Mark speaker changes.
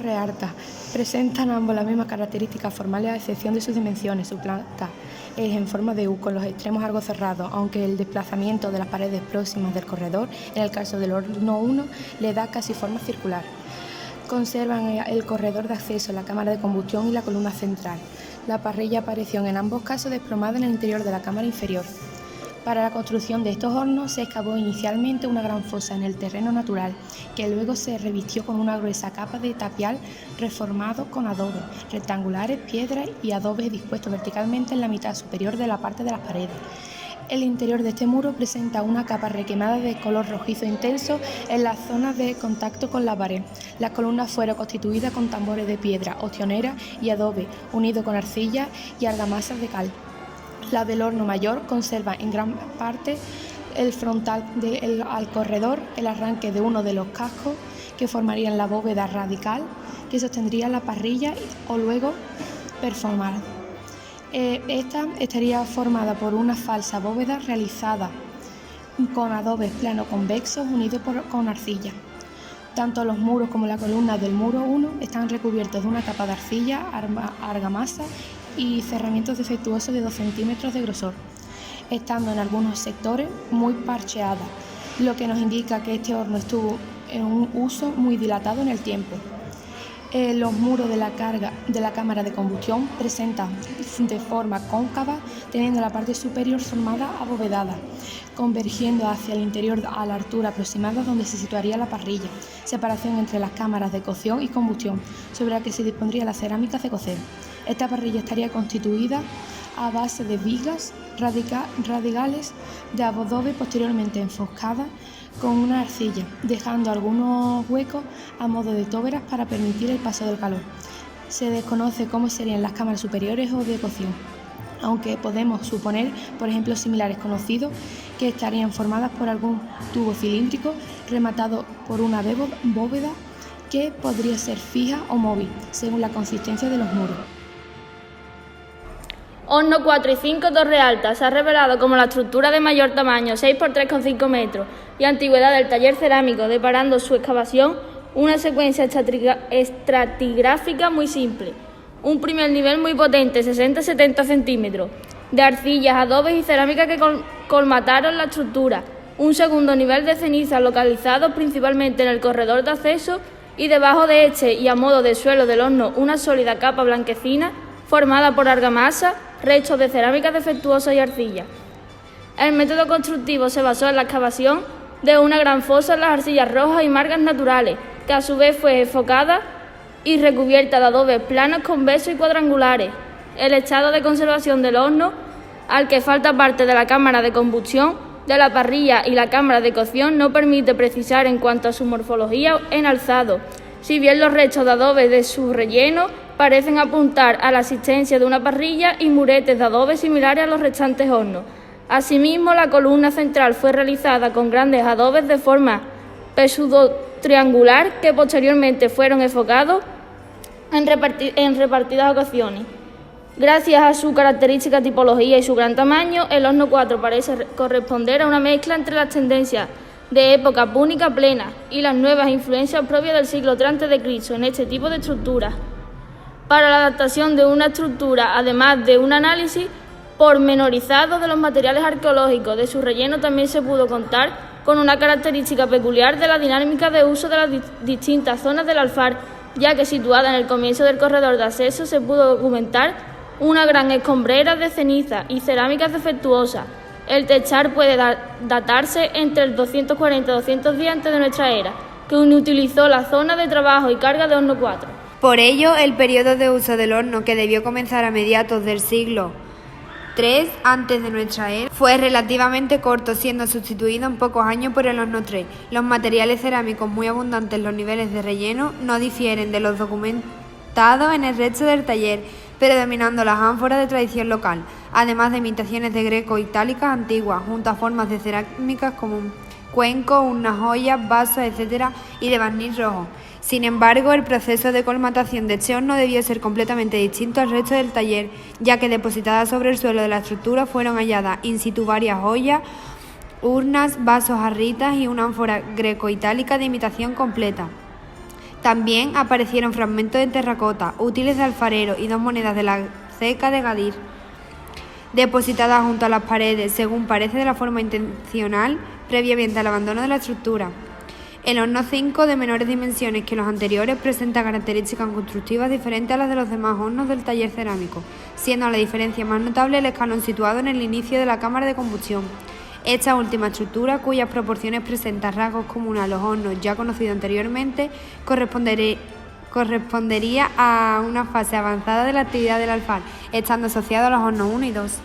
Speaker 1: Torre-Alta. Presentan ambos las mismas características formales a excepción de sus dimensiones. Su planta es en forma de U, con los extremos algo cerrados, aunque el desplazamiento de las paredes próximas del corredor, en el caso del horno 1, le da casi forma circular. Conservan el corredor de acceso, la cámara de combustión y la columna central. La parrilla apareció en ambos casos desplomada en el interior de la cámara inferior. Para la construcción de estos hornos se excavó inicialmente una gran fosa en el terreno natural, que luego se revistió con una gruesa capa de tapial reformado con adobes rectangulares, piedras y adobes dispuestos verticalmente en la mitad superior de la parte de las paredes. El interior de este muro presenta una capa requemada de color rojizo intenso en las zonas de contacto con la pared. Las columnas fueron constituidas con tambores de piedra, ostionera y adobe, unidos con arcilla y argamasas de cal. La del horno mayor conserva en gran parte el frontal al corredor, el arranque de uno de los cascos que formarían la bóveda radical que sostendría la parrilla o luego performada. Esta estaría formada por una falsa bóveda realizada con adobes planos convexos unidos con arcilla. Tanto los muros como la columna del muro 1 están recubiertos de una capa de arcilla, argamasa y cerramientos defectuosos de 2 centímetros de grosor, estando en algunos sectores muy parcheada, lo que nos indica que este horno estuvo en un uso muy dilatado en el tiempo. Los muros de la cámara de combustión presentan de forma cóncava, teniendo la parte superior formada abovedada, convergiendo hacia el interior a la altura aproximada donde se situaría la parrilla, separación entre las cámaras de cocción y combustión, sobre la que se dispondría las cerámicas de cocer. Esta parrilla estaría constituida a base de vigas radicales de adobe posteriormente enfoscadas con una arcilla, dejando algunos huecos a modo de toberas para permitir el paso del calor. Se desconoce cómo serían las cámaras superiores o de cocción, aunque podemos suponer, por ejemplos similares conocidos, que estarían formadas por algún tubo cilíndrico rematado por una bóveda que podría ser fija o móvil, según la consistencia de los muros.
Speaker 2: Horno 4 y 5 Torre-Alta se ha revelado como la estructura de mayor tamaño, 6 por 3,5 metros, y antigüedad del taller cerámico, deparando su excavación una secuencia estratigráfica muy simple. Un primer nivel muy potente, 60-70 centímetros, de arcillas, adobes y cerámica que colmataron la estructura. Un segundo nivel de cenizas localizados principalmente en el corredor de acceso y debajo de este y a modo de suelo del horno una sólida capa blanquecina formada por argamasa, restos de cerámica defectuosa y arcilla. El método constructivo se basó en la excavación de una gran fosa en las arcillas rojas y margas naturales, que a su vez fue enfocada y recubierta de adobes planos convexos y cuadrangulares. El estado de conservación del horno, al que falta parte de la cámara de combustión, de la parrilla y la cámara de cocción, no permite precisar en cuanto a su morfología en alzado, si bien los restos de adobe de su relleno parecen apuntar a la existencia de una parrilla y muretes de adobe similares a los restantes hornos. Asimismo, la columna central fue realizada con grandes adobes de forma pseudo-triangular que posteriormente fueron enfocados en repartidas ocasiones. Gracias a su característica tipología y su gran tamaño, el horno 4 parece corresponder a una mezcla entre las tendencias de época púnica plena y las nuevas influencias propias del siglo III a.C. en este tipo de estructuras. Para la adaptación de una estructura, además de un análisis pormenorizado de los materiales arqueológicos de su relleno, también se pudo contar con una característica peculiar de la dinámica de uso de las distintas zonas del alfar, ya que situada en el comienzo del corredor de acceso se pudo documentar una gran escombrera de ceniza y cerámicas defectuosas. El techar puede datarse entre el 240 y 210 a.C. de nuestra era, que utilizó la zona de trabajo y carga de horno 4.
Speaker 3: Por ello, el periodo de uso del horno, que debió comenzar a mediados del siglo III antes de nuestra era, fue relativamente corto, siendo sustituido en pocos años por el horno 3. Los materiales cerámicos muy abundantes en los niveles de relleno no difieren de los documentados en el resto del taller, predominando las ánforas de tradición local, además de imitaciones de greco-itálicas antiguas, junto a formas de cerámicas como cuencos, unas joyas, vasos, etc., y de barniz rojo. Sin embargo, el proceso de colmatación de este horno debió ser completamente distinto al resto del taller, ya que depositadas sobre el suelo de la estructura fueron halladas in situ varias joyas, urnas, vasos, jarritas y una ánfora greco-itálica de imitación completa. También aparecieron fragmentos de terracota, útiles de alfarero y 2 monedas de la ceca de Gadir, depositadas junto a las paredes, según parece de la forma intencional, previamente al abandono de la estructura. El horno 5, de menores dimensiones que los anteriores, presenta características constructivas diferentes a las de los demás hornos del taller cerámico, siendo la diferencia más notable el escalón situado en el inicio de la cámara de combustión. Esta última estructura, cuyas proporciones presenta rasgos comunes a los hornos ya conocidos anteriormente, correspondería a una fase avanzada de la actividad del alfar, estando asociado a los hornos 1 y 2.